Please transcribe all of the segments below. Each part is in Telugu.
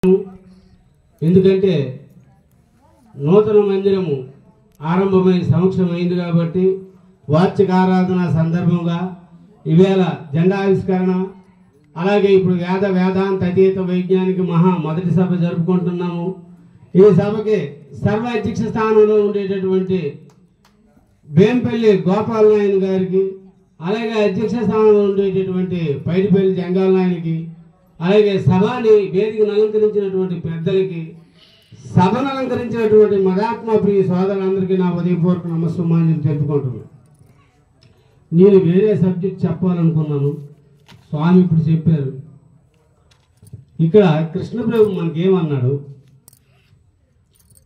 ఎందుకంటే నూతన మందిరము ఆరంభమైన సమక్షమైంది కాబట్టి వార్షిక ఆరాధన సందర్భంగా ఈవేళ జెండావిష్కరణ, అలాగే ఇప్పుడు వేదాంత అతీత వైజ్ఞానిక మొదటి సభ జరుపుకుంటున్నాము. ఈ సభకి సర్వ అధ్యక్ష స్థానంలో ఉండేటటువంటి బేంపల్లి గోపాల నాయన్ గారికి, అలాగే అధ్యక్ష స్థానంలో ఉండేటటువంటి పైడిపల్లి జంగాల నాయనికి, అలాగే సభని వేదికను అలంకరించినటువంటి పెద్దలకి, సభను అలంకరించినటువంటి మదాత్మ ప్రియ సోదరులందరికీ నా ఉదయపూర్వక నమస్సుమాంజలి తెలుపుకుంటున్నాను. నేను వేరే సబ్జెక్ట్ చెప్పాలనుకున్నాను, స్వామి ఇప్పుడు చెప్పారు. ఇక్కడ కృష్ణప్రభు మనకేమన్నాడు,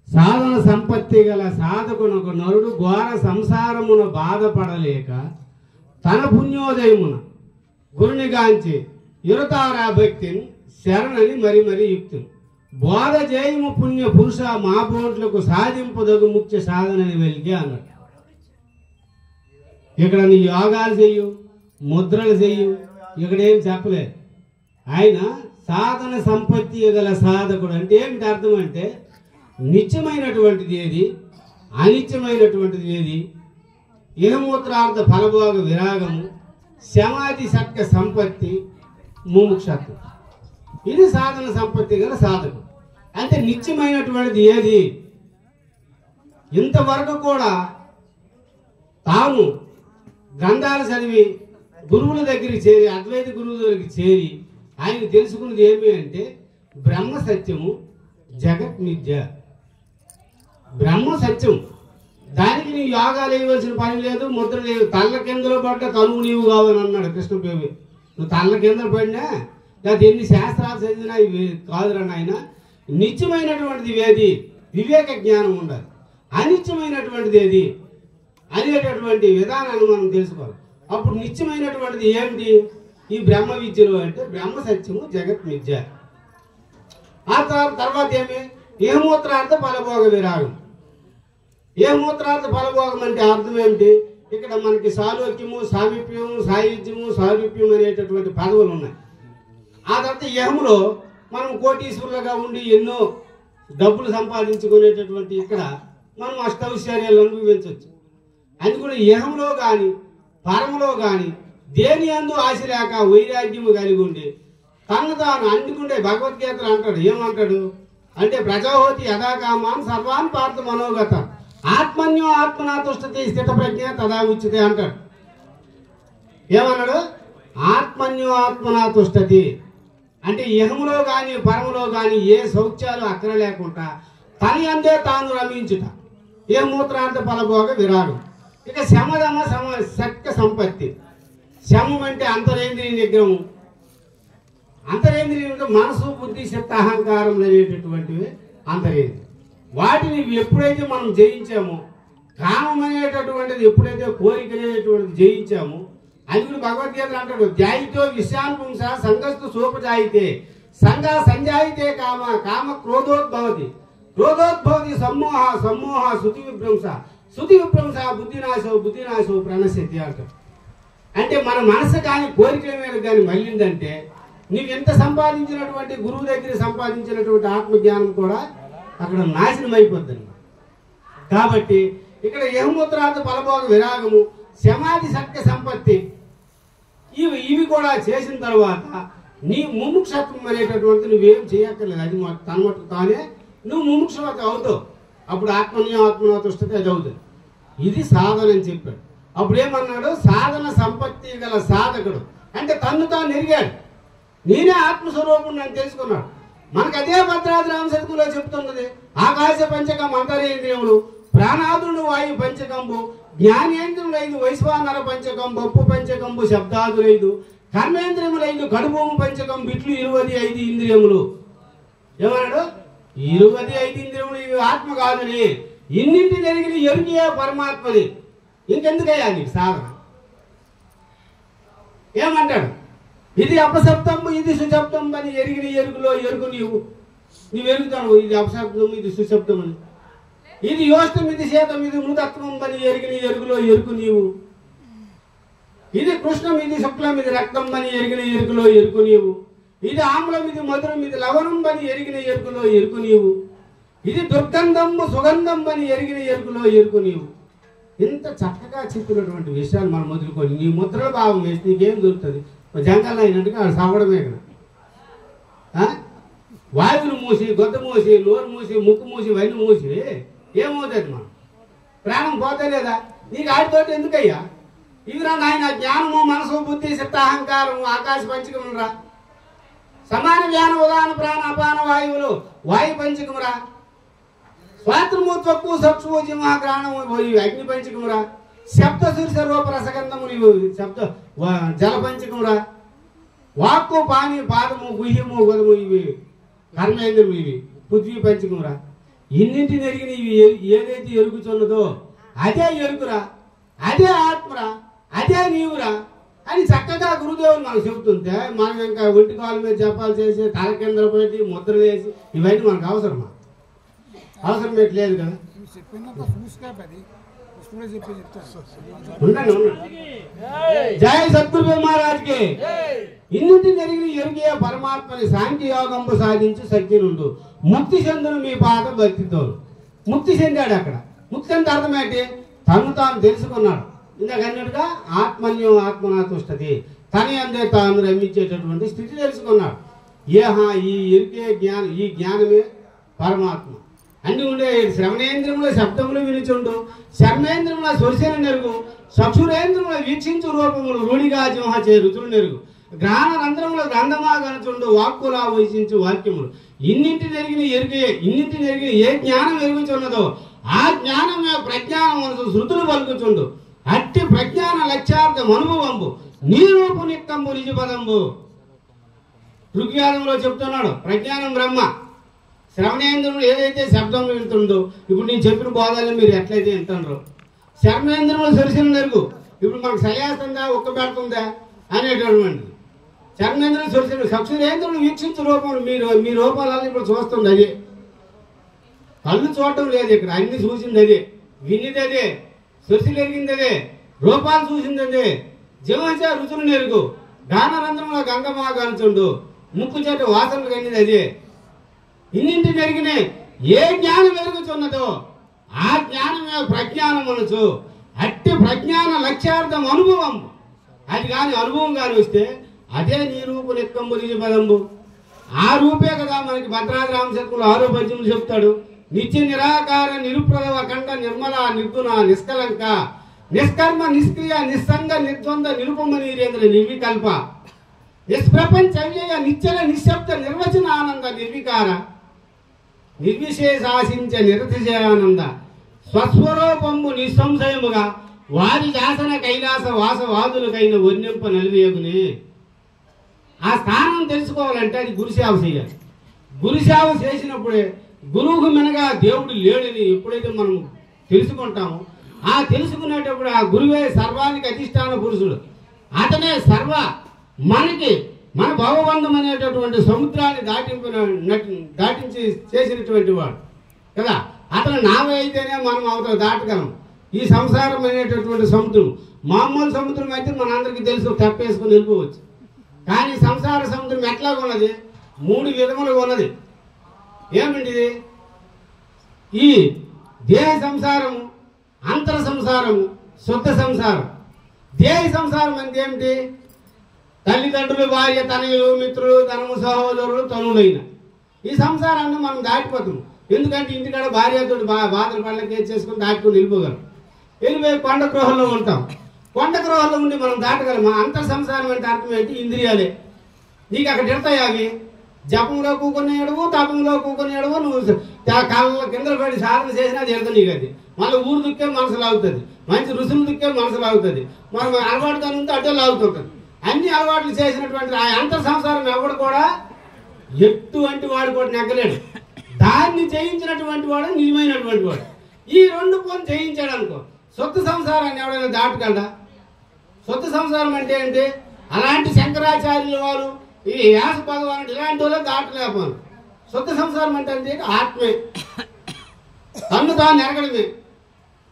సాధన సంపత్తి గల సాధకునొక నరుడు ఘోర సంసారమున బాధపడలేక తన పుణ్యోదయమున గురునిగాంచి ఇరుతారా భక్తిని శరణని మరి యుక్తిని బోధ జయము పుణ్య పురుష మా బోంట్లకు సాధింపదగు ముఖ్య సాధనని వెలిగి అన్నాడు. ఇక్కడ నీ యోగాలు చెయ్యు, ముద్రలు చెయ్యు, ఇక్కడేం చెప్పలేదు. ఆయన సాధన సంపత్తి గల సాధకుడు అంటే ఏమిటి అర్థం అంటే, నిత్యమైనటువంటిది ఏది, అనిత్యమైనటువంటిది ఏది, ఇహమూత్రార్థ ఫలభోగ విరాగము, సమాధి సత్య సంపత్తి, ముముక్షత్వం, ఇది సాధన సంపత్తి గల సాధకుడు. అంటే నిత్యమైనటువంటిది ఏది, ఇంతవరకు కూడా తాను గ్రంథాలు చదివి గురువుల దగ్గరికి చేరి, అద్వైత గురువుల దగ్గరికి చేరి ఆయన తెలుసుకున్నది ఏమి అంటే బ్రహ్మ సత్యము, జగత్ మిథ్య. బ్రహ్మ సత్యం, దానికి నీ యోగాలు వేయవలసిన పని లేదు, ముద్ర లేదు. తల్ల కిందలో పడ్డ తనువు నీవు కావని అన్నాడు కృష్ణప్రభు. నువ్వు తల్ల కింద పడినా లేకపోతే ఎన్ని శాస్త్రాలు చదివినా ఇవి కాదురా నాయన. నిత్యమైనటువంటిది ఏది, వివేక జ్ఞానం ఉండాలి. అనిత్యమైనటువంటిది ఏది అనేటటువంటి విధానాన్ని మనం తెలుసుకోవాలి. అప్పుడు నిత్యమైనటువంటిది ఏమిటి ఈ బ్రహ్మ విద్యలో అంటే బ్రహ్మ సత్యము, జగత్ మిథ్య. ఆ తర్వాత ఏమి, ఏమూత్రార్థ ఫలభోగ విరాగం. ఏమూత్రార్థ ఫలభోగం అంటే అర్థం ఏమిటి, ఇక్కడ మనకి సాలోక్యము, సామీప్యము, సాయుధ్యము, సారూప్యం అనేటటువంటి పదవులు ఉన్నాయి. ఆ తర్వాత యహములో మనం కోటీశ్వరులుగా ఉండి ఎన్నో డబ్బులు సంపాదించుకునేటటువంటి ఇక్కడ మనం అష్టైశ్వర్యాలు అనుభవించవచ్చు. అది కూడా యహంలో కానీ పరములో కానీ దేని అందు ఆశ లేక వైరాగ్యము కలిగి ఉండి తను తాను అందుకుంటే భగవద్గీతలు అంటాడు. ఏమంటాడు అంటే ప్రజాహోతి యథాకామాన్ సర్వాన్ పార్థ మనోగత ఆత్మన్యో ఆత్మనా తుష్టతే స్థిత ప్రజ్ఞ తదా ఉచ్యతే అంటాడు. ఏమన్నాడు, ఆత్మన్యో ఆత్మనా తుష్టతి అంటే ఇహములో కానీ పరములో కానీ ఏ శౌచ్యాలు అక్కర లేకుండా తన అందే తాను రమించుట, ఏ మూత్రార్థ ఫలభోగ విరాగం. ఇక శమదమ సత్య సంపత్తి. శమం అంటే అంతరేంద్రియ నిగ్రహం. అంతరేంద్రియం అంటే మనసు, బుద్ధి, చిత్త, అహంకారం అనేటటువంటివి అంతరేంద్రియం. వాటిని ఎప్పుడైతే మనం జయించామో, కామం అనేటటువంటిది ఎప్పుడైతే కోరిక అనేటువంటిది జయించామో, అది కూడా భగవద్గీతలు అంటాడు, ధ్యాయితో విశ్రాంపుంస సంగస్తు సోపజాయితే సంగ సంజాయితే కామ కామ క్రోధోద్భవతి క్రోధోద్భవతి సమ్మోహ సమ్మోహ శృతి విభ్రంశ శృతి విభ్రంశ బుద్ధినాశో ప్రణశ్యతి అంటాడు. అంటే మన మనసు కానీ కోరికల మీద కానీ మళ్ళిందంటే నీవు ఎంత సంపాదించినటువంటి గురువు దగ్గర సంపాదించినటువంటి ఆత్మజ్ఞానం కూడా అక్కడ నాశనం అయిపోద్ది. కాబట్టి ఇక్కడ యహమూత్రార్థ ఫలభోగ విరాగము, సమాధి సత్య సంపత్తి ఇవి కూడా చేసిన తర్వాత నీ ముముక్షత్వం అనేటటువంటి నువ్వేం చేయక్కర్లేదు. అది తన మటుకు తానే నువ్వు ముముక్షవత అవుతావు. అప్పుడు ఆత్మనో తుష్టతే అది అవుతుంది. ఇది సాధన అని చెప్పాడు. అప్పుడు ఏమన్నాడు, సాధన సంపత్తి గల సాధకుడు అంటే తన్ను తాను ఎరిగాడు, నేనే ఆత్మస్వరూపుణ్ణి అని తెలుసుకున్నాడు. మనకు అదే భద్రాద్రి రామశతకంలో చెప్తున్నది, ఆకాశ పంచకం అంతరేంద్రియములు, ప్రాణాదులు వాయు పంచకంబు, జ్ఞానేంద్రియులైదు వైశ్వానర పంచకంబు, ఉప్పు పంచకంబు, శబ్దాదులైదు, కర్మేంద్రియములైదు కడుభూము పంచకం, బిట్లు 25 ఇంద్రియములు. ఏమన్నాడు, 25 ఇంద్రియములు ఇవి ఆత్మ కాదని, ఇన్నింటి జరిగిన ఎరుగియే పరమాత్మని. ఇంకెందుకయ్యా నీకు సాధన? ఏమంటాడు, ఇది అపశబ్దము ఇది సుశబ్దం అని ఎరిగిన ఎరుగులో ఎరుగు నీవు ఎరుగుతావు. ఇది అపశబ్దము ఇది సుశబ్దం అని, ఇది యోష్టం ఇది శీతం ఇది మృతత్వం అని ఎరిగిన ఎరుగులో ఎరుగు నీవు. ఇది కృష్ణం ఇది శుక్లం ఇది రక్తం అని ఎరిగిన ఎరుగులో ఎరుగు నీవు. ఇది ఆమ్లం, ఇది మధురం, ఇది లవణం అని ఎరిగిన ఎరుకులో ఎరుకు నీవు. ఇది దుర్గంధము సుగంధం అని ఎరిగిన ఎరుకులో ఎరుకు నీవు. ఇంత చక్కగా చెప్పినటువంటి విషయాలు మనం మొదలుకొని నీ ముద్రల భావం వేసి నీకేం దొరుకుతుంది? జంగాల్లో అయినట్టుగా అది సావడమే కదా. వాయువులు మూసి, గొద్ద మూసి, నోరు మూసి, ముక్కు మూసి, ఇవన్నీ మూసి ఏమవుతుంది? మనం ప్రాణం పోతే లేదా? నీకు ఆడిపోతే ఎందుకయ్యా? ఇవిరా నాయన జ్ఞానము, మనసు, బుద్ధి, చిత్త, అహంకారము, ఆకాశ పంచకమురా. సమాన జ్ఞాన ఉదాహరణ ప్రాణ అపాన వాయువులు వాయు పంచకమురా. స్వాత్రము త్వక్కు సక్షువు జిమా గ్రాణము అగ్ని పంచకమురా. శబ్ద శీర్ష రూప రసగంధము ఇవి శబ్ద జల పంచకమురా. వాక్కు పాని పాదము గుహ్యము గదము ఇవి కర్మేంద్రము ఇవి పృథ్వీ పంచకమురా. ఇన్నింటిని ఎరిగిన ఇవి ఏదైతే ఎరుగుతున్నదో అదే ఎరుకురా, అదే ఆత్మరా, అదే నీవురా అని చక్కగా గురుదేవులు మనకు చెబుతుంటే మనం ఇంకా ఒంటి కాలు మీద జపాలు చేసి తల కింద పెట్టి ముద్ర వేసి ఇవన్నీ మనకు అవసరమా? అవసరం పెట్టలేదు కదా. ఉండండి ఉండండి. జయ సద్గురు మహారాజ్కి. ఇన్నింటిని ఎరిగి ఎరిగే పరమాత్మని సాంఖ్య యోగంపు సాధించి శక్తి నుండు ముక్తి చెందును మీ పాద భక్తితో. ముక్తి చెందాడు అక్కడ. ముక్తి అంటే అర్థం ఏంటి? తను తాను తెలుసుకున్నాడు. ఇందాక అన్నట్టుగా ఆత్మన్యం ఆత్మనాతుష్టది, తన అందే తాను రమించేటటువంటి స్థితి తెలుసుకున్నాడు. ఈ ఎరికే జ్ఞానం, ఈ జ్ఞానమే పరమాత్మ. అన్ని ఉండే శ్రవణేంద్రముల శబ్దములు వినుచుండు, శర్మేంద్రముల స్పర్శను నెరుగు, చక్షురేంద్రముల వీక్షించు రూపములు రూఢిగా జింహ చే రుచులు నెరుగు, గ్రాణ రంధ్రముల గ్రంథమా గనుచుండు వాక్కులా వహించు వాక్యములు. ఇన్నింటిని ఎరిగిన ఏ జ్ఞానం ఎరుగుచున్నదో ఆ జ్ఞానమే ప్రజ్ఞానం మనసు శృతులు పలుకుచుండు. అట్టి ప్రజ్ఞాన లక్ష్యార్థం అనుభవంబు నీ రూపు నిక్కంబు నిజపదంబు. ఋగ్వేదంలో చెప్తున్నాడు ప్రజ్ఞానం బ్రహ్మ. శ్రవణేంద్రుడు ఏదైతే శబ్దం వింటుందో, ఇప్పుడు నేను చెప్పిన బోధాలను మీరు ఎట్లయితే వింటున్నారో, శర్మేంద్రములు సరిసిన నెరుగు. ఇప్పుడు మనకు సయాస్తుందా ఒక్క పెడుతుందా అనేటటువంటిది. శర్మేంద్రుడు సరిసిన చక్షురేంద్రుడు వీక్షించు రూపములు మీ రూపాలని ఇప్పుడు చూస్తుంది అదే. కళ్ళు చూడటం లేదు ఇక్కడ, అన్ని చూసింది అదే, వినిది అదే, సొసిలు ఎరిగింది అదే, రూపాలు చూసింది అదే. జీవచ రుచులు నెరుగు, గానరంధ్రంలో గంగమా గనుచుండు, ముక్కు చేత వాసనలు కనిది అదే. ఇన్నింటిని ఎరిగిన ఏ జ్ఞానం ఎరుగుచున్నదో ఆ జ్ఞానమే ప్రజ్ఞానం అనొచ్చు. అట్టి ప్రజ్ఞాన లక్ష్యార్థం అనుభవం. అది కానీ అనుభవం కానీ వస్తే అదే నీ రూపు నిక్కంబు నిజ పదంబు. ఆ రూపే కదా మనకి భద్రాద్రి రామశర్మలు 6వ పద్యములు చెప్తాడు. నిత్య నిరాకార నిరుప్రద అఖండ నిర్మల నిర్గుణ నిష్కలంక నిష్కర్మ నిష్క్రియ నిస్సంగ నిర్ద్వంద నిరుపమ నీరేంద్ర నిర్వికల్ప నిష్ప్రపంచ వ్యయ నిశ్చల నిశ్శబ్ద నిర్వచన ఆనంద నిర్వికార నిర్విశేషాశించ నిరతిశయానంద స్వస్వరూపము నిస్సంశయముగా వారి శాసన కైలాస వాసవాదులకైన వర్ణింప నలివేగునే. ఆ స్థానం తెలుసుకోవాలంటే అది గురుసేవ చేయాలి. గురుసేవ చేసినప్పుడే గురువుకు మినగా దేవుడు లేడని ఎప్పుడైతే మనం తెలుసుకుంటామో, ఆ తెలుసుకునేటప్పుడు ఆ గురువే సర్వానికి అధిష్టాన పురుషుడు. అతనే సర్వ మనకి మన భవబంధం అనేటటువంటి సముద్రాన్ని దాటించి చేసినటువంటి వాడు కదా. అతను నావే అయితేనే మనం అవతల దాటగలం. ఈ సంసారం అనేటటువంటి సముద్రం మామూలు సముద్రం అయితే మనందరికీ తెలుసు, తప్పేసుకుని వెళ్ళిపోవచ్చు. కానీ సంసార సముద్రం ఎట్లాగా ఉన్నది? 3 విధములుగా ఉన్నది. ఏమిటిది? ఈ దేహ సంసారము, అంతర సంసారము, శుద్ధ సంసారం. దేహ సంసారం అంటే ఏమిటి? తల్లిదండ్రులు, భార్య, తనయులు, మిత్రులు, ధనము, సహోదరులు, తనులైన ఈ సంసారాన్ని మనం దాటిపోతాం. ఎందుకంటే ఇంటికాడ భార్యతో బాధలు పళ్ళకి చేసుకుని దాటుకుని వెళ్ళిపోగలం. వెళ్ళిపోయి కొండ గృహంలో ఉంటాం. కొండ గృహంలో ఉండి మనం దాటగలం. అంతర్ సంసారం అంటే అర్థం ఏంటి? ఇంద్రియాలే. నీకు అక్కడ తిడతాయి అవి. జపంలో కూకునే ఎడవు, తపంలో కూకునే ఎడవు. నువ్వు కాళ్ళ కింద పడి సాధన చేసినా తిడతావు. నీకు అది మళ్ళీ ఊరు దుక్కే మనసు లాగుతుంది, మంచి రుసులు దుక్కే మనసు లాగుతుంది, మనం అలవాటుగా ఉంటే అడ్డే లాగుతుంటుంది. అన్ని అలవాట్లు చేసినటువంటి ఆ అంతర్ సంసారం ఎవడు కూడా ఎటువంటి వాడు కూడా నెగ్గలేడు. దాన్ని జయించినటువంటి వాడు నిజమైనటువంటి వాడు. ఈ 2 పోను జయించాడు అనుకో, సొత్తు సంసారాన్ని ఎవడైనా దాటగలడా? సొత్తు సంసారం అంటే ఏంటి? అలాంటి శంకరాచార్యుల వారు, ఈ వ్యాస భగవానుడు ఇలాంటి వాళ్ళు దాటలేకపోను. సొత్తు సంసారం అంటే ఆత్మే. తన్ను తాను ఎరగడమే.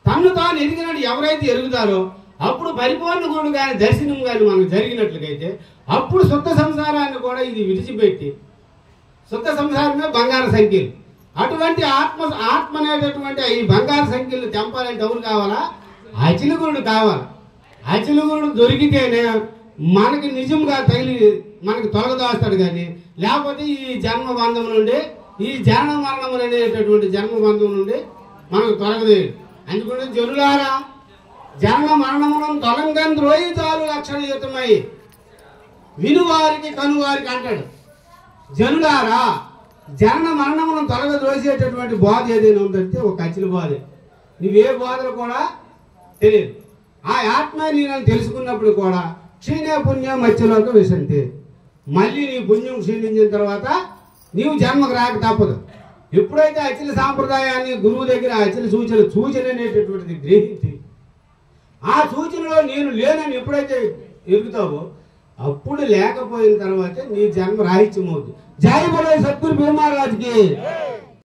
తన్ను తాను ఎరిగినట్టు ఎవరైతే ఎరుగుతారో అప్పుడు పరిపూర్ణ గురుడు కానీ దర్శనం కానీ మనకు జరిగినట్లయితే అప్పుడు శుద్ధ సంసారాన్ని కూడా ఇది విడిచిపెట్టి శుద్ధ సంసారమే బంగారు సంఖ్యలు. అటువంటి ఆత్మ అనేటటువంటి ఈ బంగారు సంఖ్యలు తెంపాలంటే ఎవరు కావాలా? అచిల గురుడు కావాలి. అచిల గురుడు దొరికితేనే మనకి నిజంగా తగిలి మనకి తొలగదాస్తాడు. కానీ లేకపోతే ఈ జన్మ బంధం నుండి ఈ జన్మ మరణం అనేటటువంటి జన్మ బంధం నుండి మనకు తొలగదేడు. అందుకని జనులారా జన్మ మరణములను తొలంగని ద్రోయి చాలు లక్షణయుతమై వినువారికి కనువారికి అంటాడు. జనులారా జన్మ మరణములను తొలగ ద్రోసేటటువంటి బోధ ఏదైనా ఉందంటే ఒక అచిల బోధే. నువ్వే బోధలు కూడా తెలియదు. ఆ ఆత్మ నేను తెలుసుకున్నప్పుడు కూడా క్షీణే పుణ్యం మత్స్యలోక విశంతి. మళ్ళీ నీ పుణ్యం క్షీణించిన తర్వాత నీవు జన్మకు రాక తప్పదు. ఎప్పుడైతే అచిల సాంప్రదాయాన్ని గురువు దగ్గర అచిల సూచన అనేటటువంటిది గ్రహించి ఆ సూచనలో నేను లేనని ఎప్పుడైతే ఎరుగుతావో అప్పుడు లేకపోయిన తర్వాత నీ జన్మ రాహిత్యం అవుతుంది. జై బోలో సద్గురు భీమరాజుకి.